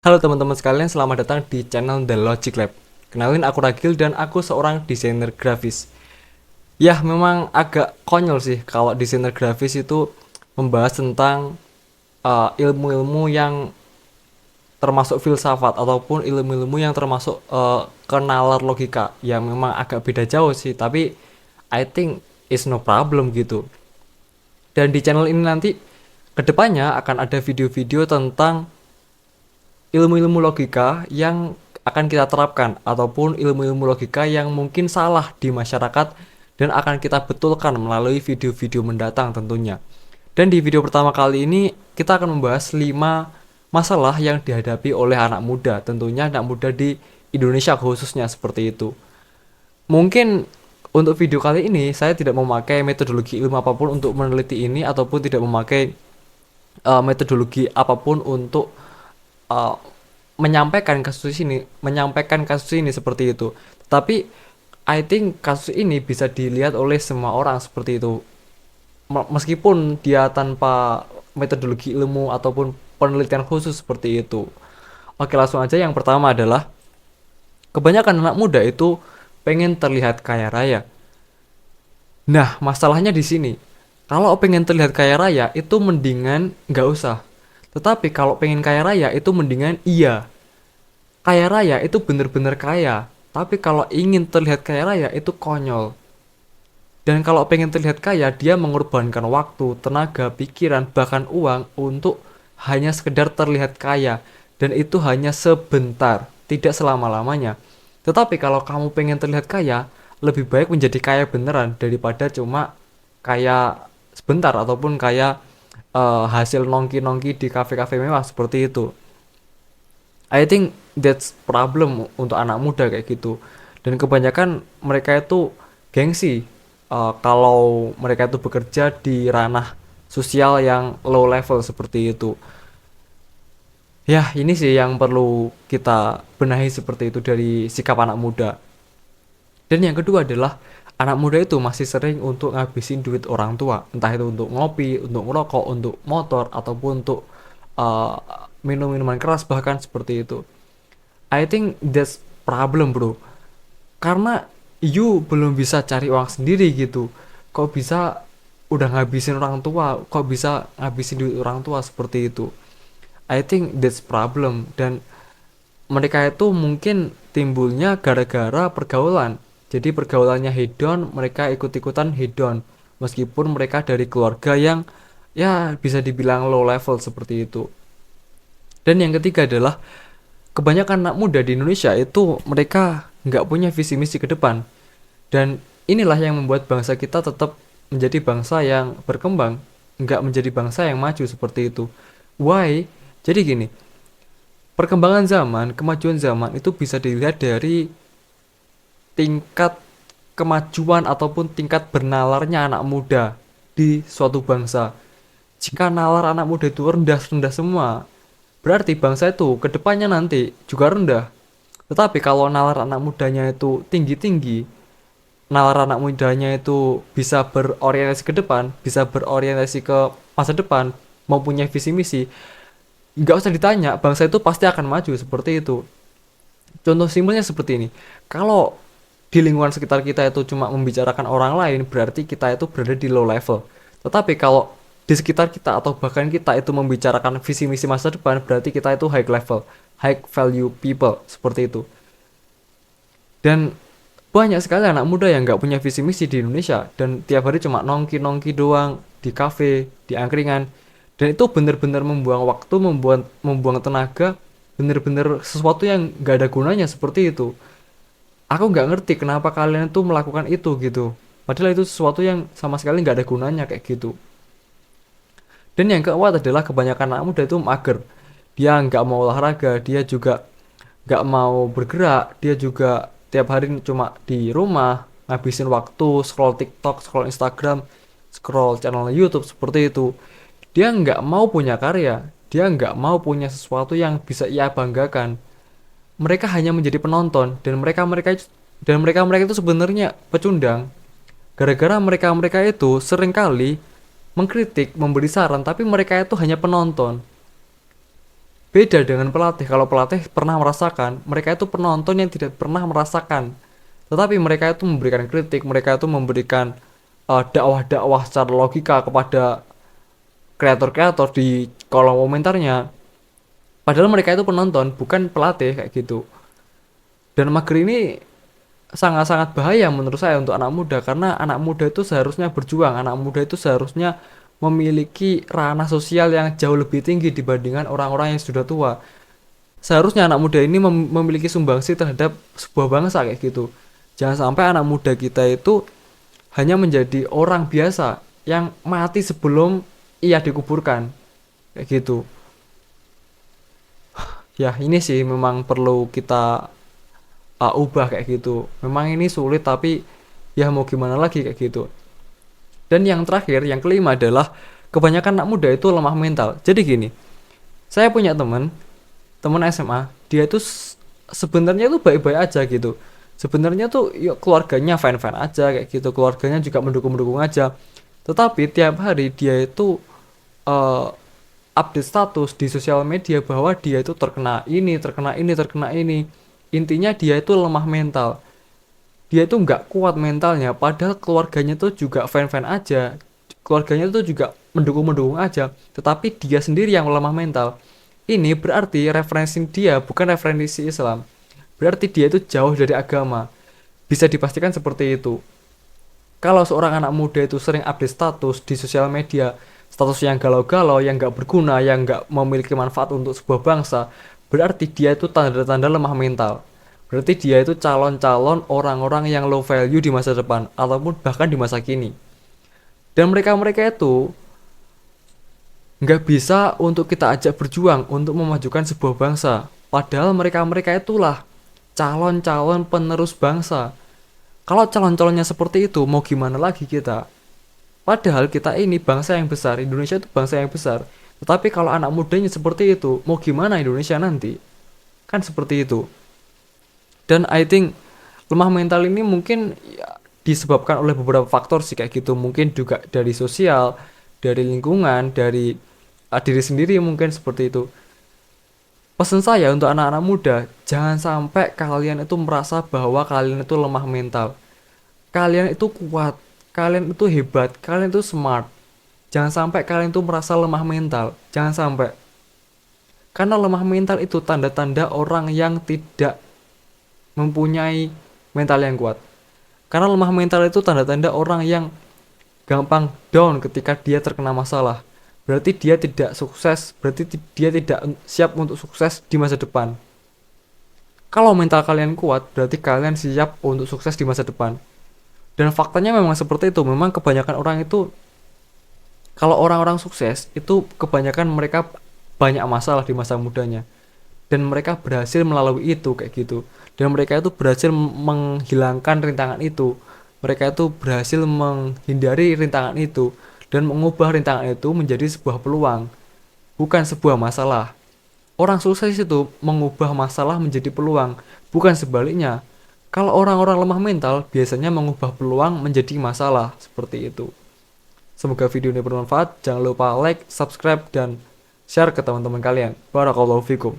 Halo teman-teman sekalian, selamat datang di channel The Logic Lab. Kenalin, aku Ragil dan aku seorang desainer grafis. Ya, memang agak konyol sih kalau desainer grafis itu membahas tentang ilmu-ilmu yang termasuk filsafat ataupun ilmu-ilmu yang termasuk kenalar logika. Ya, memang agak beda jauh sih, tapi I think it's no problem gitu. Dan di channel ini nanti kedepannya akan ada video-video tentang ilmu-ilmu logika yang akan kita terapkan ataupun ilmu-ilmu logika yang mungkin salah di masyarakat dan akan kita betulkan melalui video-video mendatang tentunya. Dan di video pertama kali ini kita akan membahas 5 masalah yang dihadapi oleh anak muda, tentunya anak muda di Indonesia khususnya seperti itu. Mungkin untuk video kali ini saya tidak memakai metodologi ilmu apapun untuk meneliti ini ataupun tidak memakai metodologi apapun untuk uh, menyampaikan kasus ini seperti itu. Tapi I think kasus ini bisa dilihat oleh semua orang seperti itu. Meskipun dia tanpa metodologi ilmu ataupun penelitian khusus seperti itu. Oke, langsung aja yang pertama adalah kebanyakan anak muda itu pengen terlihat kaya raya. Nah, masalahnya di sini. Kalau pengen terlihat kaya raya itu mendingan nggak usah. Tetapi kalau pengen kaya raya itu mendingan iya. Kaya raya itu bener-bener kaya. Tapi kalau ingin terlihat kaya raya itu konyol. Dan kalau pengen terlihat kaya, dia mengorbankan waktu, tenaga, pikiran, bahkan uang untuk hanya sekedar terlihat kaya. Dan itu hanya sebentar, tidak selama-lamanya. Tetapi kalau kamu pengen terlihat kaya, lebih baik menjadi kaya beneran daripada cuma kaya sebentar ataupun kaya hasil nongki-nongki di kafe-kafe mewah seperti itu. I think that's problem untuk anak muda kayak gitu. Dan kebanyakan mereka itu gengsi kalau mereka itu bekerja di ranah sosial yang low level seperti itu. Ya, ini sih yang perlu kita benahi seperti itu dari sikap anak muda. Dan yang kedua adalah anak muda itu masih sering untuk ngabisin duit orang tua, entah itu untuk ngopi, untuk ngerokok, untuk motor ataupun untuk uh, minum minuman keras bahkan seperti itu. I think that's problem bro. Karena you belum bisa cari uang sendiri gitu. Kok bisa udah ngabisin orang tua? Kok bisa ngabisin duit orang tua seperti itu? I think that's problem. Dan mereka itu mungkin timbulnya gara-gara pergaulan. Jadi pergaulannya hedon, mereka ikut-ikutan hedon. Meskipun mereka dari keluarga yang ya bisa dibilang low level seperti itu. Dan yang ketiga adalah kebanyakan anak muda di Indonesia itu mereka nggak punya visi misi ke depan. Dan inilah yang membuat bangsa kita tetap menjadi bangsa yang berkembang, nggak menjadi bangsa yang maju seperti itu. Why? Jadi gini, perkembangan zaman, kemajuan zaman itu bisa dilihat dari tingkat kemajuan ataupun tingkat bernalarnya anak muda di suatu bangsa. Jika nalar anak muda itu rendah-rendah semua, berarti bangsa itu kedepannya nanti juga rendah. Tetapi kalau nalar anak mudanya itu tinggi-tinggi, nalar anak mudanya itu bisa berorientasi ke depan, bisa berorientasi ke masa depan, mempunyai visi misi, nggak usah ditanya, bangsa itu pasti akan maju seperti itu. Contoh simpelnya seperti ini. Kalau di lingkungan sekitar kita itu cuma membicarakan orang lain, berarti kita itu berada di low level. Tetapi kalau di sekitar kita atau bahkan kita itu membicarakan visi misi masa depan, berarti kita itu high level, high value people, seperti itu. Dan banyak sekali anak muda yang nggak punya visi misi di Indonesia dan tiap hari cuma nongki-nongki doang di kafe, di angkringan. Dan itu bener-bener membuang waktu, membuang tenaga, bener-bener sesuatu yang nggak ada gunanya seperti itu. Aku nggak ngerti kenapa kalian tuh melakukan itu gitu. Padahal itu sesuatu yang sama sekali nggak ada gunanya kayak gitu. Dan yang keempat adalah kebanyakan anak muda itu mager. Dia nggak mau olahraga, dia juga nggak mau bergerak, dia juga tiap hari cuma di rumah, ngabisin waktu, scroll TikTok, scroll Instagram, scroll channel YouTube seperti itu. Dia nggak mau punya karya, dia nggak mau punya sesuatu yang bisa ia banggakan. Mereka hanya menjadi penonton dan mereka itu sebenarnya pecundang. Gara-gara mereka itu seringkali mengkritik, memberi saran, tapi mereka itu hanya penonton. Beda dengan pelatih. Kalau pelatih pernah merasakan, mereka itu penonton yang tidak pernah merasakan. Tetapi mereka itu memberikan kritik, mereka itu memberikan dakwah-dakwah secara logika kepada kreator-kreator di kolom komentarnya. Padahal mereka itu penonton, bukan pelatih kayak gitu. Dan mager ini sangat-sangat bahaya menurut saya untuk anak muda karena anak muda itu seharusnya berjuang, anak muda itu seharusnya memiliki ranah sosial yang jauh lebih tinggi dibandingkan orang-orang yang sudah tua. Seharusnya anak muda ini memiliki sumbangsi terhadap sebuah bangsa kayak gitu. Jangan sampai anak muda kita itu hanya menjadi orang biasa yang mati sebelum ia dikuburkan kayak gitu. Ya ini sih memang perlu kita ubah kayak gitu. Memang ini sulit tapi ya mau gimana lagi kayak gitu. Dan yang terakhir, yang kelima adalah kebanyakan anak muda itu lemah mental. Jadi gini, saya punya teman SMA, dia itu sebenarnya itu baik-baik aja gitu. Sebenarnya tuh yuk, keluarganya fine-fine aja kayak gitu, keluarganya juga mendukung-mendukung aja. Tetapi tiap hari dia itu eh, update status di sosial media bahwa dia itu terkena ini, terkena ini, terkena ini. Intinya dia itu lemah mental. Dia itu nggak kuat mentalnya, padahal keluarganya tuh juga fan-fan aja. Keluarganya tuh juga mendukung-mendukung aja, tetapi dia sendiri yang lemah mental. Ini berarti referensi dia bukan referensi Islam. Berarti dia itu jauh dari agama. Bisa dipastikan seperti itu. Kalau seorang anak muda itu sering update status di sosial media, status yang galau-galau, yang nggak berguna, yang nggak memiliki manfaat untuk sebuah bangsa, berarti dia itu tanda-tanda lemah mental. Berarti dia itu calon-calon orang-orang yang low value di masa depan, ataupun bahkan di masa kini. Dan mereka-mereka itu nggak bisa untuk kita ajak berjuang untuk memajukan sebuah bangsa. Padahal mereka-mereka itulah calon-calon penerus bangsa. Kalau calon-calonnya seperti itu, mau gimana lagi kita? Padahal kita ini bangsa yang besar, Indonesia itu bangsa yang besar. Tetapi kalau anak mudanya seperti itu, mau gimana Indonesia nanti? Kan seperti itu. Dan I think lemah mental ini mungkin ya, disebabkan oleh beberapa faktor sih kayak gitu. Mungkin juga dari sosial, dari lingkungan, dari diri sendiri mungkin seperti itu. Pesan saya untuk anak-anak muda, jangan sampai kalian itu merasa bahwa kalian itu lemah mental. Kalian itu kuat, kalian itu hebat, kalian itu smart. Jangan sampai kalian itu merasa lemah mental. Jangan sampai. Karena lemah mental itu tanda-tanda orang yang tidak mempunyai mental yang kuat. Karena lemah mental itu tanda-tanda orang yang gampang down ketika dia terkena masalah. Berarti dia tidak sukses, berarti dia tidak siap untuk sukses di masa depan. Kalau mental kalian kuat, berarti kalian siap untuk sukses di masa depan. Dan faktanya memang seperti itu. Memang kebanyakan orang itu, kalau orang-orang sukses, itu kebanyakan mereka banyak masalah di masa mudanya. Dan mereka berhasil melalui itu kayak gitu. Dan mereka itu berhasil menghilangkan rintangan itu. Mereka itu berhasil menghindari rintangan itu dan mengubah rintangan itu menjadi sebuah peluang, bukan sebuah masalah. Orang sukses itu mengubah masalah menjadi peluang, bukan sebaliknya. Kalau orang-orang lemah mental biasanya mengubah peluang menjadi masalah, seperti itu. Semoga video ini bermanfaat. Jangan lupa like, subscribe, dan share ke teman-teman kalian. Barakallahu fikum.